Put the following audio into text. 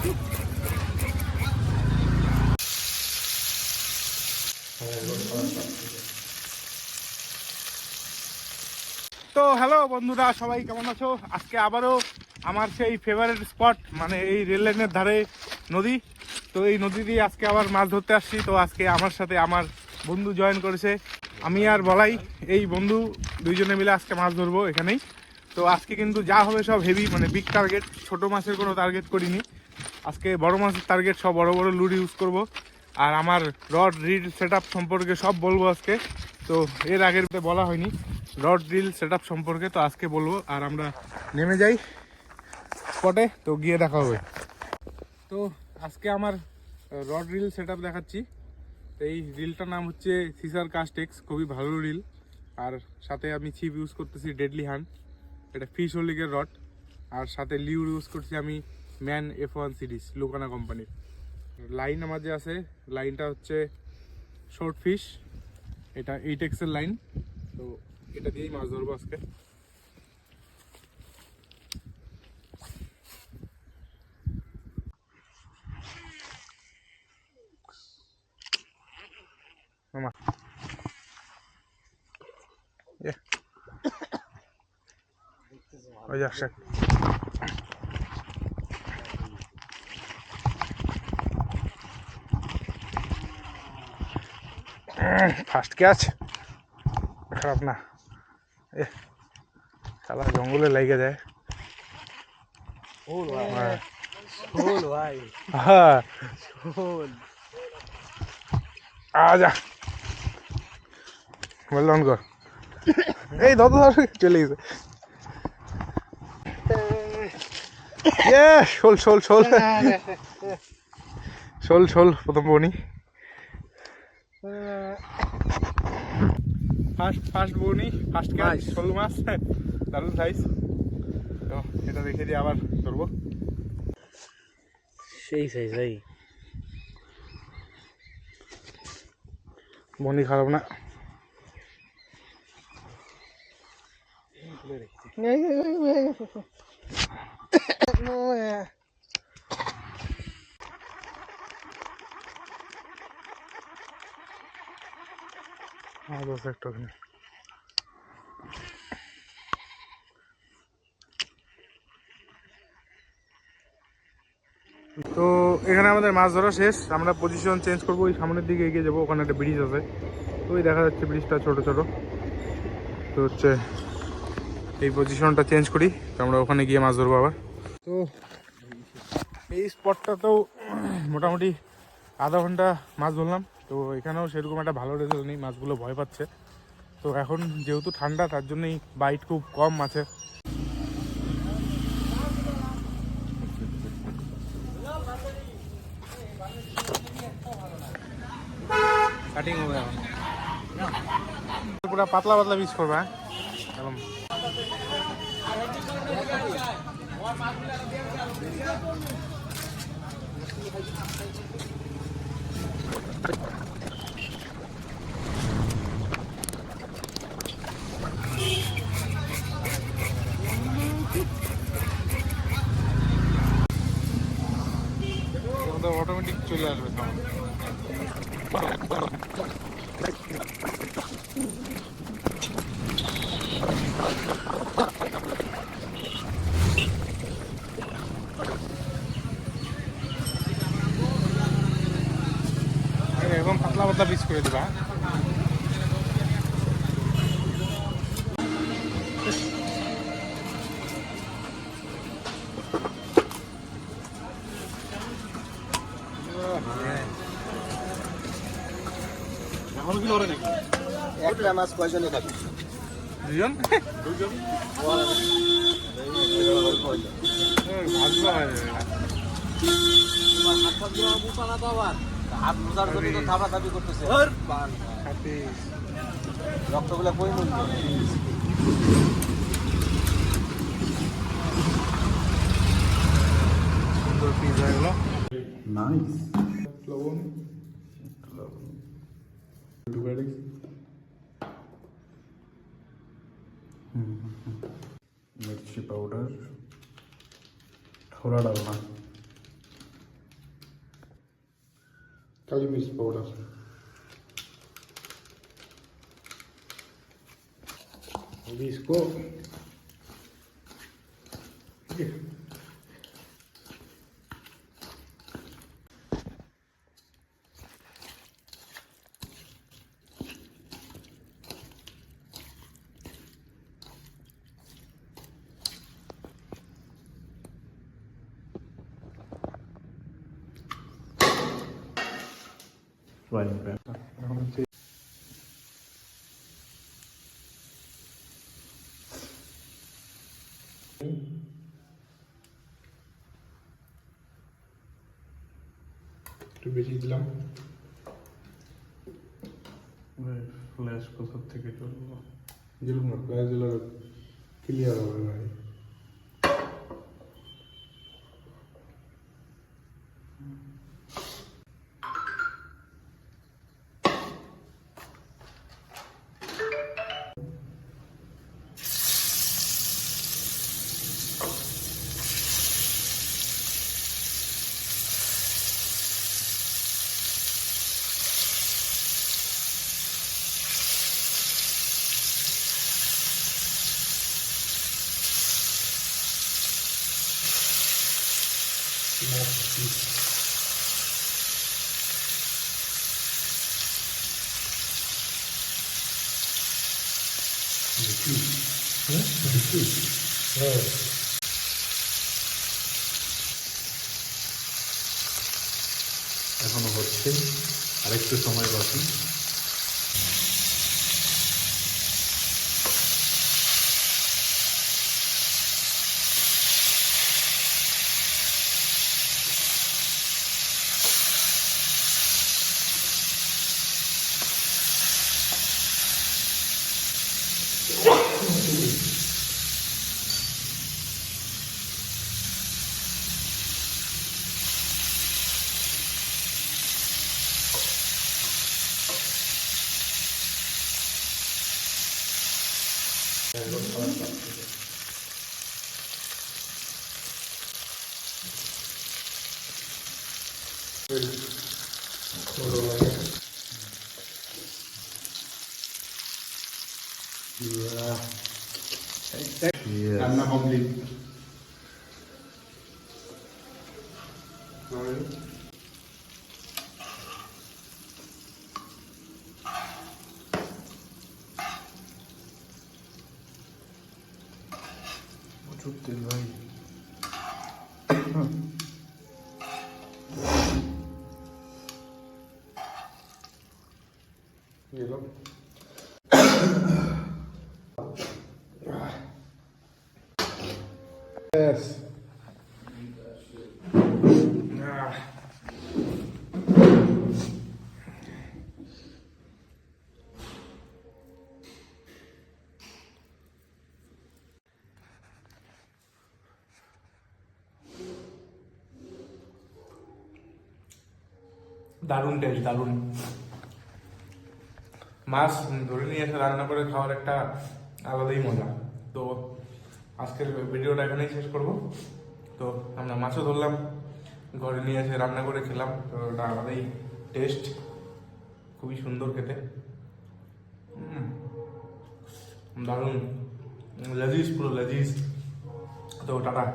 তো হ্যালো বন্ধুরা, সবাই কেমন আছো? আজকে আবারও আমার সেই ফেভারিট স্পট, মানে এই রেল লাইনের ধারে নদী। তো এই নদী দিয়ে আজকে আবার মাছ ধরতে আসছি। তো আজকে আমার সাথে আমার বন্ধু জয়েন করেছে, আমি আর বলাই। এই বন্ধু দুইজনে মিলে আজকে মাছ ধরবো এখানেই। তো আজকে কিন্তু যা হবে সব হেভি, মানে বিগ টার্গেট, ছোট মাছের কোনো টার্গেট করিনি। আজকে বড় মাছের টার্গেট, সব বড় বড় লুড ইউজ করব। আর আমার রড রিল সেট আপ সম্পর্কে সব বলবো আজকে। তো এর আগের বলা হয়নি রড রিল সেট আপ সম্পর্কে, তো আজকে বলবো। আর আমরা নেমে যাই স্পটে, তো গিয়ে দেখা হবে। তো আজকে আমার রড রিল সেট আপ দেখাচ্ছি। এই রিলটার নাম হচ্ছে সিসার কাস্টেক্স, খুবই ভালো রিল। আর সাথে আমি ছিপ ইউজ করতেছি ডেডলি হ্যান্ড, এটা ফিশ হোল্ডিংয়ের রড। আর সাথে লিউর ইউজ করছি আমি ম্যান F1 সিরিজ লুকানা কোম্পানির। লাইন আমার যে আছে, লাইনটা হচ্ছে শর্ট ফিশ, এটা 8X-এর লাইন। তো এটা দিয়েই মাছ ধরবো আজকে। ওই আসে ফার্স্ট ক্যাচ, খারাপ না। সালা জঙ্গলে লেগে যায়। হ্যাঁ আজা বললাম কর, এই ধর চলে গেছে। শোল শোল শোল শোল শোল, প্রথম বনি, ফার্স্ট বনি, ফার্স্ট ক্যাচ, শোল মাছ, দারুণ সাইজ। তো এটা রেখে দিয়ে আবার ধরবো। সেই সাইজ ভাই, বনি খারাপ না। একটু তো এখানে আমাদের মাছ ধরা শেষ। আমরা পজিশন চেঞ্জ করবো, ওই সামনের দিকে এগিয়ে যাবো, ওখানে একটা ব্রিজ আছে। তো ওই দেখা যাচ্ছে ব্রিজটা ছোট ছোট। তো হচ্ছে এই পজিশনটা চেঞ্জ করি, তো আমরা ওখানে গিয়ে মাছ ধরবো আবার। তো এই স্পটটা তো মোটামুটি আধা ঘন্টা মাছ ধরলাম। তো এখানেও সেরকম একটা ভালো রেজাল্ট নেই, মাছগুলো ভয় পাচ্ছে। তো এখন যেহেতু ঠান্ডা, তার জন্যই বাইট খুব কম মাছের। কাটিং হবে এখন, পুরো পাতলা পাতলা পিস করবে এখন। অটোমেটিক চলে আসবে সামনে। একদম পাতলা পাতলা পিস করে দিবা। এখন কি লড়ে নাকি? একটা মাছ কয়জনে খাবি? দুজন দুজন হাত মোজার জন্য তো থাপা থাপি করতেছে, রক্তগুলো কই মূল্য। সুন্দর পিস হয়ে গেল। Nice. লবণ, मिर्ची पाउडर थोड़ा डालना, কালি মির্চ পাউডার, इसको frying pan. এখন হচ্ছে একটু বেশি দিলাম। ফ্ল্যাশ কোথার থেকে চলবো, দিলাম না ফ্ল্যাশ দিলে ক্লিয়ার হবে ভাই। এখনো হচ্ছে, আরেকটু সময় বাকি। রান্না কমপ্লিট। প্রচুর তেল ভাই। Yes. দারুণ টেস্ট, দারুণ। মাছ ধরে নিয়ে এসে রান্না করে খাওয়ার একটা আলাদাই মজা। তো আজকের ভিডিওটা এখানেই শেষ করব। তো আমরা মাছও ধরলাম, ঘরে নিয়ে এসে রান্না করে খেলাম। তো ওটা আলাদাই টেস্ট, খুবই সুন্দর খেতে, দারুণ লজিজ, পুরো লজিজ। তো টাটা।